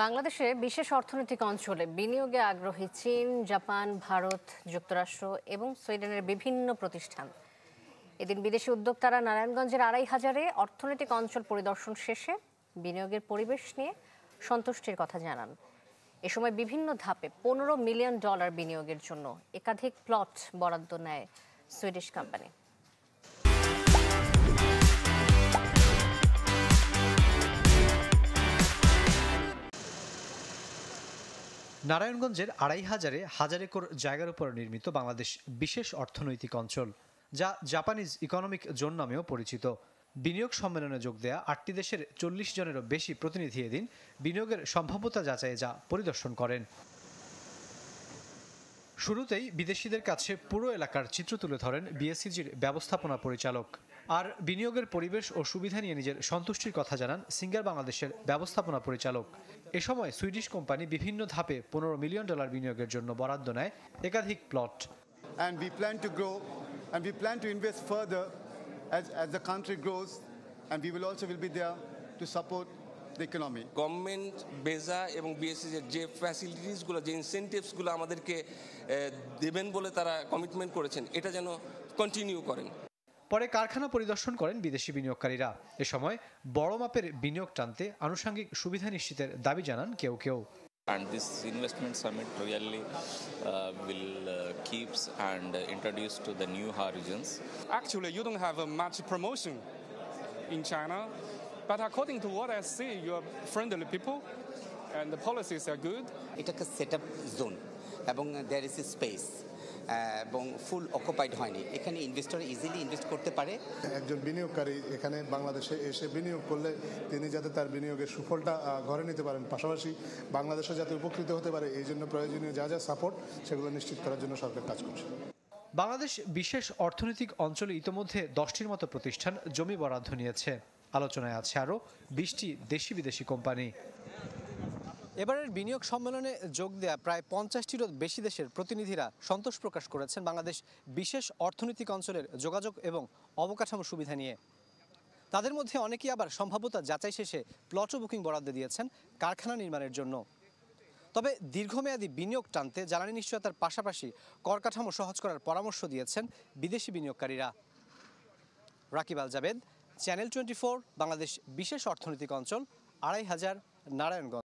বাংলাদেশে বিশেষ অর্থনৈতিক অঞ্চলে বিনিয়োগে আগ্রহী চীন, জাপান, ভারত, যুক্তরাষ্ট্র এবং সুইডেনের বিভিন্ন প্রতিষ্ঠান। এদিন বিদেশি উদ্যোক্তারা নারায়ণগঞ্জের ২৫০০-এ অর্থনৈতিক অঞ্চল পরিদর্শন শেষে বিনিয়োগের পরিবেশ নিয়ে সন্তুষ্টির কথা জানান। এ সময় বিভিন্ন ধাপে $15 মিলিয়ন বিনিয়োগের জন্য একাধিক প্লট বরাদ্দ নেয় সুইডিশ কোম্পানি। নারায়ণগঞ্জের ২৫০০-এ হাজার একর জায়গার উপর নির্মিত বাংলাদেশ বিশেষ অর্থনৈতিক অঞ্চল, যা জাপানিজ ইকোনমিক জোন নামেও পরিচিত। বিনিয়োগ সম্মেলনে যোগ দেয়া ৮টি দেশের ৪০ জনেরও বেশি প্রতিনিধি এদিন বিনিয়োগের সম্ভাব্যতা যাচাইয়ে যা পরিদর্শন করেন। শুরুতেই বিদেশিদের কাছে পুরো এলাকার চিত্র তুলে ধরেন বিএসইজির ব্যবস্থাপনা পরিচালক। আর বিনিয়োগের পরিবেশ ও সুবিধা নিয়ে নিজের সন্তুষ্টির কথা জানান সিঙ্গার বাংলাদেশের ব্যবস্থাপনা পরিচালক। এ সময় সুইডিশ কোম্পানি বিভিন্ন ধাপে $15 মিলিয়ন বিনিয়োগের জন্য বরাদ্দ নেয় একাধিক plot. And we plan to grow and we plan to invest further as the country grows, and we will also be there to support the economy. Government বেজা এবং বিএসসি যে ফ্যাসিলিটিসগুলো, যে ইনসেন্টিভসগুলো আমাদেরকে দেবেন বলে তারা কমিটমেন্ট করেছেন, এটা যেন কন্টিনিউ করেন। পরে কারখানা পরিদর্শন করেন বিদেশি বিনিয়োগকারীরা। এ সময় বড় মাপের বিনিয়োগ টানতে আনুষঙ্গিক সুবিধা নিশ্চিতের দাবি জানান কেউ কেউ। And this investment summit really will keeps and introduce to the new horizons. Actually, you don't have much promotion in China, but according to what I see, you are friendly people and the policies are good. It's a setup zone এবং there is a space এবং ফুল occupied হয়নি। এখানে investor easily invest করতে পারে। একজন বিনিয়োগকারী এখানে বাংলাদেশে এসে বিনিয়োগ করলে তিনি যাতে তার বিনিয়োগের সুফলটা ঘরে নিতে পারেন, পাশাপাশি বাংলাদেশে যাতে উপকৃত হতে পারে, এই জন্য প্রয়োজনীয় যা যা সাপোর্ট সেগুলো নিশ্চিত করার জন্য সরকার কাজ করছে। বাংলাদেশ বিশেষ অর্থনৈতিক অঞ্চলে ইতোমধ্যে 10টির মতো প্রতিষ্ঠান জমি বরাদ্দ নিয়েছে। আলোচনায় আছে আরও 20টি দেশি বিদেশি কোম্পানি। এবারের বিনিয়োগ সম্মেলনে যোগ দেয়া প্রায় 50টিরও বেশি দেশের প্রতিনিধিরা সন্তোষ প্রকাশ করেছেন বাংলাদেশ বিশেষ অর্থনৈতিক অঞ্চলের যোগাযোগ এবং অবকাঠামো সুবিধা নিয়ে। তাদের মধ্যে অনেকেই আবার সম্ভাব্যতা যাচাই শেষে প্লটও বুকিং বরাদ্দ দিয়েছেন কারখানা নির্মাণের জন্য। তবে দীর্ঘমেয়াদী বিনিয়োগ টানতে জ্বালানি নিশ্চয়তার পাশাপাশি কর কাঠামো সহজ করার পরামর্শ দিয়েছেন বিদেশি বিনিয়োগকারীরা। রাকিব আল জাবেদ, চ্যানেল 24, বাংলাদেশ বিশেষ অর্থনৈতিক অঞ্চল, ২৫০০, নারায়ণগঞ্জ।